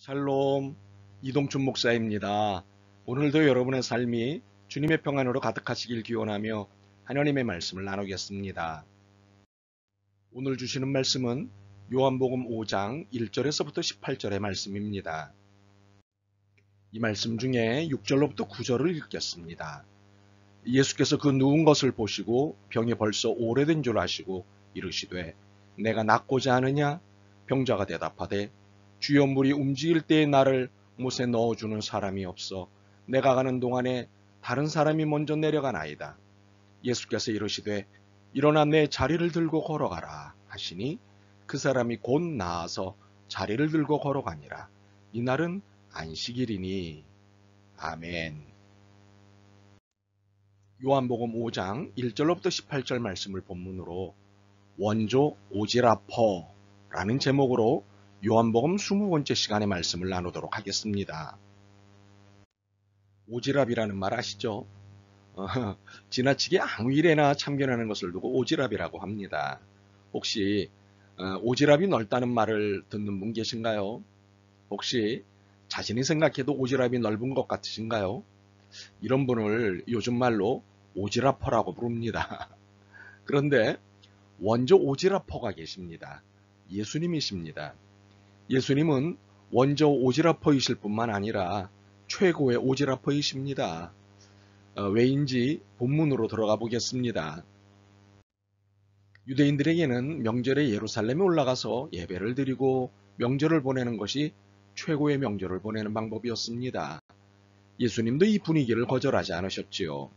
샬롬, 이동춘 목사입니다. 오늘도 여러분의 삶이 주님의 평안으로 가득하시길 기원하며 하나님의 말씀을 나누겠습니다. 오늘 주시는 말씀은 요한복음 5장 1절에서부터 18절의 말씀입니다. 이 말씀 중에 6절로부터 9절을 읽겠습니다. 예수께서 그 누운 것을 보시고 병이 벌써 오래된 줄 아시고 이르시되 내가 낫고자 하느냐? 병자가 대답하되 주여 물이 움직일 때에 나를 못에 넣어주는 사람이 없어 내가 가는 동안에 다른 사람이 먼저 내려가나이다. 예수께서 이르시되 일어나 내 자리를 들고 걸어가라 하시니 그 사람이 곧 나아서 자리를 들고 걸어가니라. 이날은 안식일이니. 아멘. 요한복음 5장 1절로부터 18절 말씀을 본문으로 원조 오지라퍼라는 제목으로 요한복음 20번째 시간의 말씀을 나누도록 하겠습니다. 오지랖이라는 말 아시죠? 지나치게 아무 일에나 참견하는 것을 두고 오지랖이라고 합니다. 혹시 오지랖이 넓다는 말을 듣는 분 계신가요? 혹시 자신이 생각해도 오지랖이 넓은 것 같으신가요? 이런 분을 요즘 말로 오지라퍼라고 부릅니다. 그런데 원조 오지라퍼가 계십니다. 예수님이십니다. 예수님은 원조 오지라퍼이실 뿐만 아니라 최고의 오지라퍼이십니다. 왜인지 본문으로 들어가 보겠습니다. 유대인들에게는 명절에 예루살렘에 올라가서 예배를 드리고 명절을 보내는 것이 최고의 명절을 보내는 방법이었습니다. 예수님도 이 분위기를 거절하지 않으셨지요.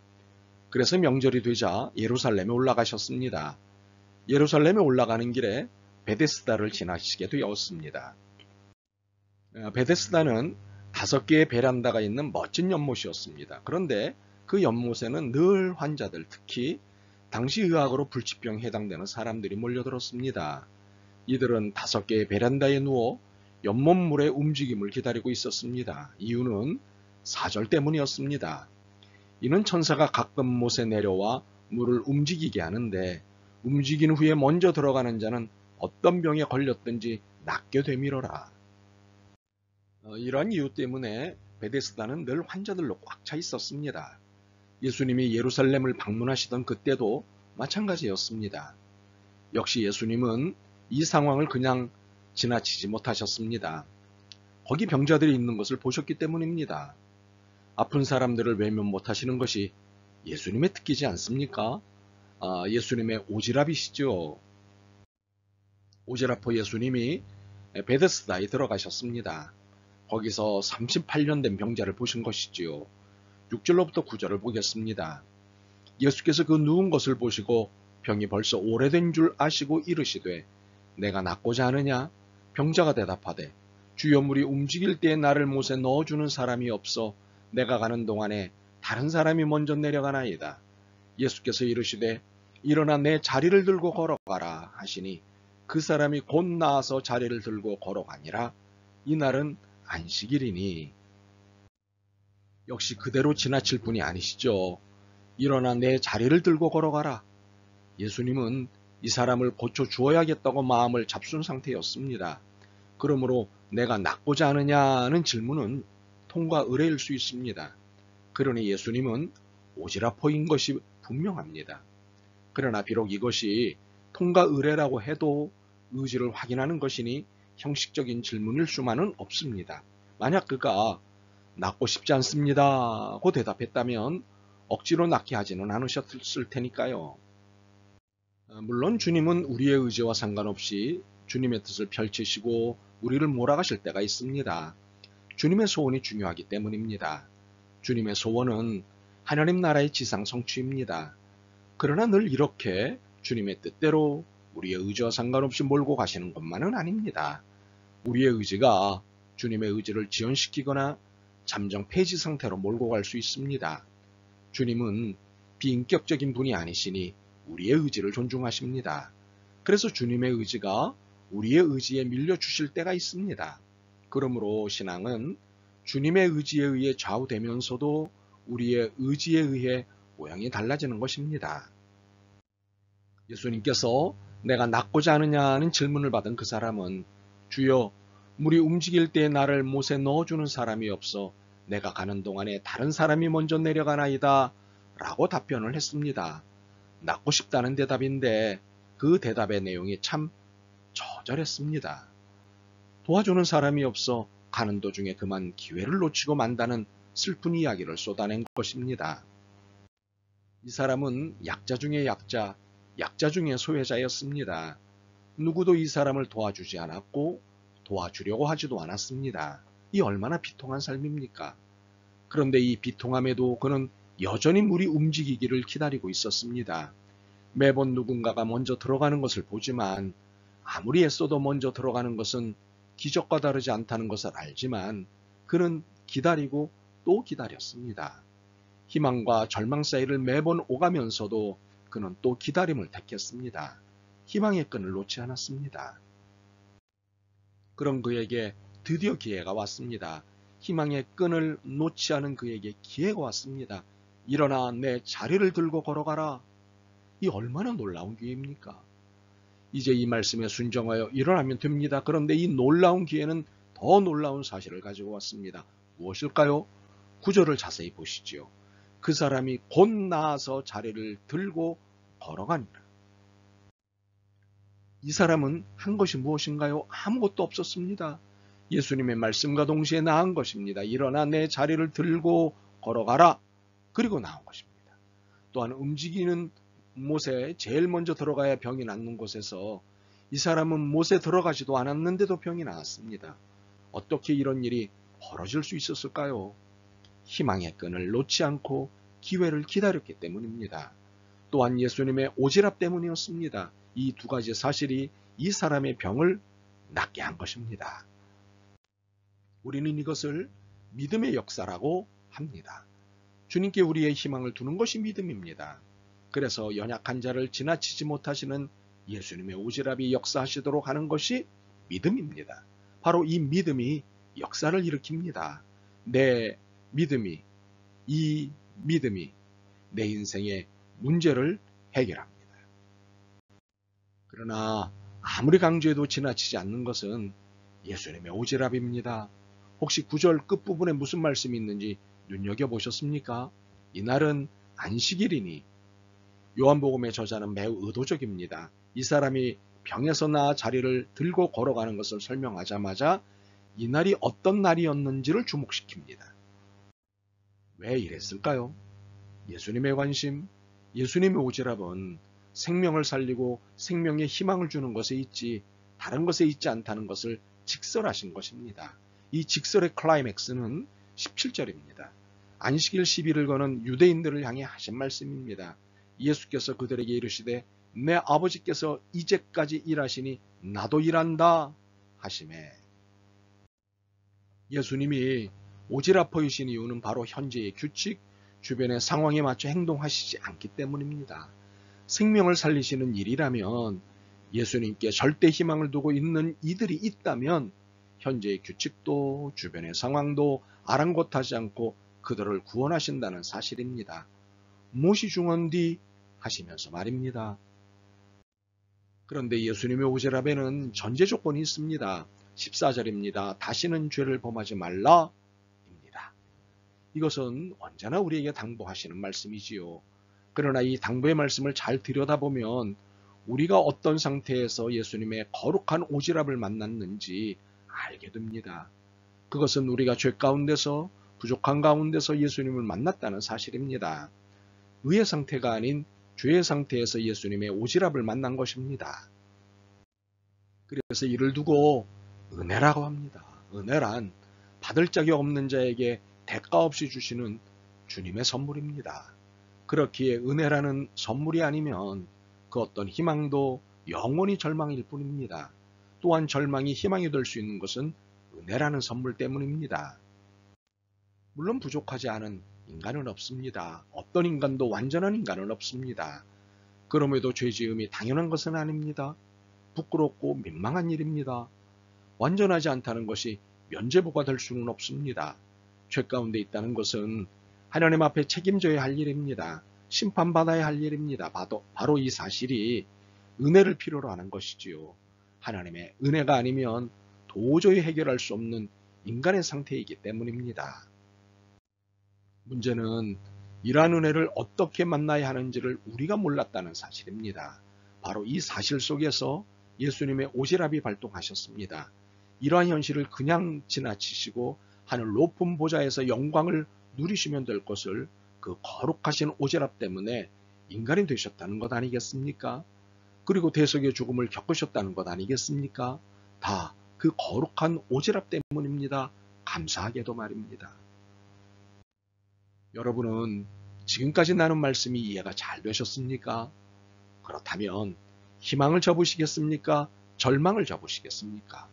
그래서 명절이 되자 예루살렘에 올라가셨습니다. 예루살렘에 올라가는 길에 베데스다를 지나시게 되었습니다. 베데스다는 5개의 베란다가 있는 멋진 연못이었습니다. 그런데 그 연못에는 늘 환자들, 특히 당시 의학으로 불치병에 해당되는 사람들이 몰려들었습니다. 이들은 5개의 베란다에 누워 연못물의 움직임을 기다리고 있었습니다. 이유는 사절 때문이었습니다. 이는 천사가 가끔 못에 내려와 물을 움직이게 하는데 움직인 후에 먼저 들어가는 자는 어떤 병에 걸렸든지 낫게 되밀어라. 이러한 이유 때문에 베데스다는 늘 환자들로 꽉 차 있었습니다. 예수님이 예루살렘을 방문하시던 그때도 마찬가지였습니다. 역시 예수님은 이 상황을 그냥 지나치지 못하셨습니다. 거기 병자들이 있는 것을 보셨기 때문입니다. 아픈 사람들을 외면 못하시는 것이 예수님의 특기지 않습니까? 예수님의 오지랖이시죠. 오지랖퍼 예수님이 베데스다에 들어가셨습니다. 거기서 38년 된 병자를 보신 것이지요. 6절로부터 9절을 보겠습니다. 예수께서 그 누운 것을 보시고 병이 벌써 오래된 줄 아시고 이르시되 내가 낫고자 하느냐? 병자가 대답하되 주여 물이 움직일 때에 나를 못에 넣어주는 사람이 없어 내가 가는 동안에 다른 사람이 먼저 내려가나이다. 예수께서 이르시되 일어나 내 자리를 들고 걸어가라 하시니 그 사람이 곧 나아서 자리를 들고 걸어가니라. 이날은 안식일이니. 역시 그대로 지나칠 분이 아니시죠. 일어나 내 자리를 들고 걸어가라. 예수님은 이 사람을 고쳐 주어야겠다고 마음을 잡순 상태였습니다. 그러므로 내가 낫고자 하느냐는 질문은 통과 의례일 수 있습니다. 그러니 예수님은 오지라퍼인 것이 분명합니다. 그러나 비록 이것이 통과 의례라고 해도 의지를 확인하는 것이니 형식적인 질문일 수만은 없습니다. 만약 그가 낫고 싶지 않습니다 고 대답했다면 억지로 낫게 하지는 않으셨을 테니까요. 물론 주님은 우리의 의지와 상관없이 주님의 뜻을 펼치시고 우리를 몰아가실 때가 있습니다. 주님의 소원이 중요하기 때문입니다. 주님의 소원은 하나님 나라의 지상 성취입니다. 그러나 늘 이렇게 주님의 뜻대로 우리의 의지와 상관없이 몰고 가시는 것만은 아닙니다. 우리의 의지가 주님의 의지를 지연시키거나 잠정 폐지 상태로 몰고 갈 수 있습니다. 주님은 비인격적인 분이 아니시니 우리의 의지를 존중하십니다. 그래서 주님의 의지가 우리의 의지에 밀려주실 때가 있습니다. 그러므로 신앙은 주님의 의지에 의해 좌우되면서도 우리의 의지에 의해 모양이 달라지는 것입니다. 예수님께서 내가 낫고자 하느냐는 질문을 받은 그 사람은 주여 물이 움직일 때 나를 못에 넣어주는 사람이 없어 내가 가는 동안에 다른 사람이 먼저 내려가나이다 라고 답변을 했습니다. 낳고 싶다는 대답인데 그 대답의 내용이 참 처절했습니다. 도와주는 사람이 없어 가는 도중에 그만 기회를 놓치고 만다는 슬픈 이야기를 쏟아낸 것입니다. 이 사람은 약자 중에 약자, 약자 중에 소외자였습니다. 누구도 이 사람을 도와주지 않았고 도와주려고 하지도 않았습니다. 이 얼마나 비통한 삶입니까? 그런데 이 비통함에도 그는 여전히 물이 움직이기를 기다리고 있었습니다. 매번 누군가가 먼저 들어가는 것을 보지만 아무리 애써도 먼저 들어가는 것은 기적과 다르지 않다는 것을 알지만 그는 기다리고 또 기다렸습니다. 희망과 절망 사이를 매번 오가면서도 그는 또 기다림을 택했습니다. 희망의 끈을 놓지 않았습니다. 그런 그에게 드디어 기회가 왔습니다. 희망의 끈을 놓지 않은 그에게 기회가 왔습니다. 일어나 내 자리를 들고 걸어가라. 이 얼마나 놀라운 기회입니까? 이제 이 말씀에 순종하여 일어나면 됩니다. 그런데 이 놀라운 기회는 더 놀라운 사실을 가지고 왔습니다. 무엇일까요? 구절을 자세히 보시지요. 그 사람이 곧 나아서 자리를 들고 걸어가니라. 이 사람은 한 것이 무엇인가요? 아무것도 없었습니다. 예수님의 말씀과 동시에 나은 것입니다. 일어나 내 자리를 들고 걸어가라. 그리고 나온 것입니다. 또한 움직이는 못에 제일 먼저 들어가야 병이 낫는 곳에서 이 사람은 못에 들어가지도 않았는데도 병이 나았습니다. 어떻게 이런 일이 벌어질 수 있었을까요? 희망의 끈을 놓지 않고 기회를 기다렸기 때문입니다. 또한 예수님의 오지랖 때문이었습니다. 이 두 가지 사실이 이 사람의 병을 낫게 한 것입니다. 우리는 이것을 믿음의 역사라고 합니다. 주님께 우리의 희망을 두는 것이 믿음입니다. 그래서 연약한 자를 지나치지 못하시는 예수님의 오지랖이 역사하시도록 하는 것이 믿음입니다. 바로 이 믿음이 역사를 일으킵니다. 내 믿음이, 이 믿음이 내 인생의 문제를 해결합니다. 그러나 아무리 강조해도 지나치지 않는 것은 예수님의 오지랖입니다. 혹시 9절 끝부분에 무슨 말씀이 있는지 눈여겨보셨습니까? 이날은 안식일이니. 요한복음의 저자는 매우 의도적입니다. 이 사람이 병에서 나아 자리를 들고 걸어가는 것을 설명하자마자 이날이 어떤 날이었는지를 주목시킵니다. 왜 이랬을까요? 예수님의 관심, 예수님의 오지랖은 생명을 살리고 생명에 희망을 주는 것에 있지 다른 것에 있지 않다는 것을 직설하신 것입니다. 이 직설의 클라이맥스는 17절입니다. 안식일 시비를 거는 유대인들을 향해 하신 말씀입니다. 예수께서 그들에게 이르시되 내 아버지께서 이제까지 일하시니 나도 일한다 하시매. 예수님이 오지랖이신 이유는 바로 현재의 규칙, 주변의 상황에 맞춰 행동하시지 않기 때문입니다. 생명을 살리시는 일이라면 예수님께 절대 희망을 두고 있는 이들이 있다면 현재의 규칙도 주변의 상황도 아랑곳하지 않고 그들을 구원하신다는 사실입니다. 무엇이 중요한디 하시면서 말입니다. 그런데 예수님의 오지랖에는 전제 조건이 있습니다. 14절입니다. 다시는 죄를 범하지 말라 입니다. 이것은 언제나 우리에게 당부하시는 말씀이지요. 그러나 이 당부의 말씀을 잘 들여다보면 우리가 어떤 상태에서 예수님의 거룩한 오지랖을 만났는지 알게 됩니다. 그것은 우리가 죄 가운데서 부족한 가운데서 예수님을 만났다는 사실입니다. 의의 상태가 아닌 죄의 상태에서 예수님의 오지랖을 만난 것입니다. 그래서 이를 두고 은혜라고 합니다. 은혜란 받을 자격 없는 자에게 대가 없이 주시는 주님의 선물입니다. 그렇기에 은혜라는 선물이 아니면 그 어떤 희망도 영원히 절망일 뿐입니다. 또한 절망이 희망이 될 수 있는 것은 은혜라는 선물 때문입니다. 물론 부족하지 않은 인간은 없습니다. 어떤 인간도 완전한 인간은 없습니다. 그럼에도 죄지음이 당연한 것은 아닙니다. 부끄럽고 민망한 일입니다. 완전하지 않다는 것이 면죄부가 될 수는 없습니다. 죄 가운데 있다는 것은 하나님 앞에 책임져야 할 일입니다. 심판받아야 할 일입니다. 바로 이 사실이 은혜를 필요로 하는 것이지요. 하나님의 은혜가 아니면 도저히 해결할 수 없는 인간의 상태이기 때문입니다. 문제는 이러한 은혜를 어떻게 만나야 하는지를 우리가 몰랐다는 사실입니다. 바로 이 사실 속에서 예수님의 오지랖이 발동하셨습니다. 이러한 현실을 그냥 지나치시고 하늘 높은 보좌에서 영광을 누리시면 될 것을 그 거룩하신 오지랖 때문에 인간이 되셨다는 것 아니겠습니까? 그리고 대속의 죽음을 겪으셨다는 것 아니겠습니까? 다 그 거룩한 오지랖 때문입니다. 감사하게도 말입니다. 여러분은 지금까지 나눈 말씀이 이해가 잘 되셨습니까? 그렇다면 희망을 접으시겠습니까? 절망을 접으시겠습니까?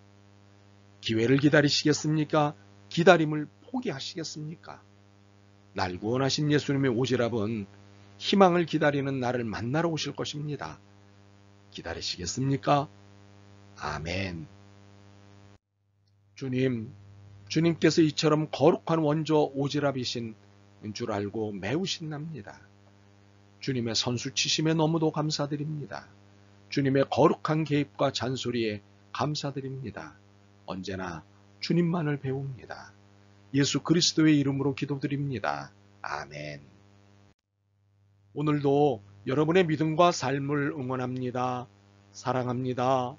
기회를 기다리시겠습니까? 기다림을 포기하시겠습니까? 날 구원하신 예수님의 오지랖은 희망을 기다리는 나를 만나러 오실 것입니다. 기다리시겠습니까? 아멘. 주님께서 이처럼 거룩한 원조 오지랖이신 줄 알고 매우 신납니다. 주님의 선수치심에 너무도 감사드립니다. 주님의 거룩한 개입과 잔소리에 감사드립니다. 언제나 주님만을 배웁니다. 예수 그리스도의 이름으로 기도드립니다. 아멘. 오늘도 여러분의 믿음과 삶을 응원합니다. 사랑합니다.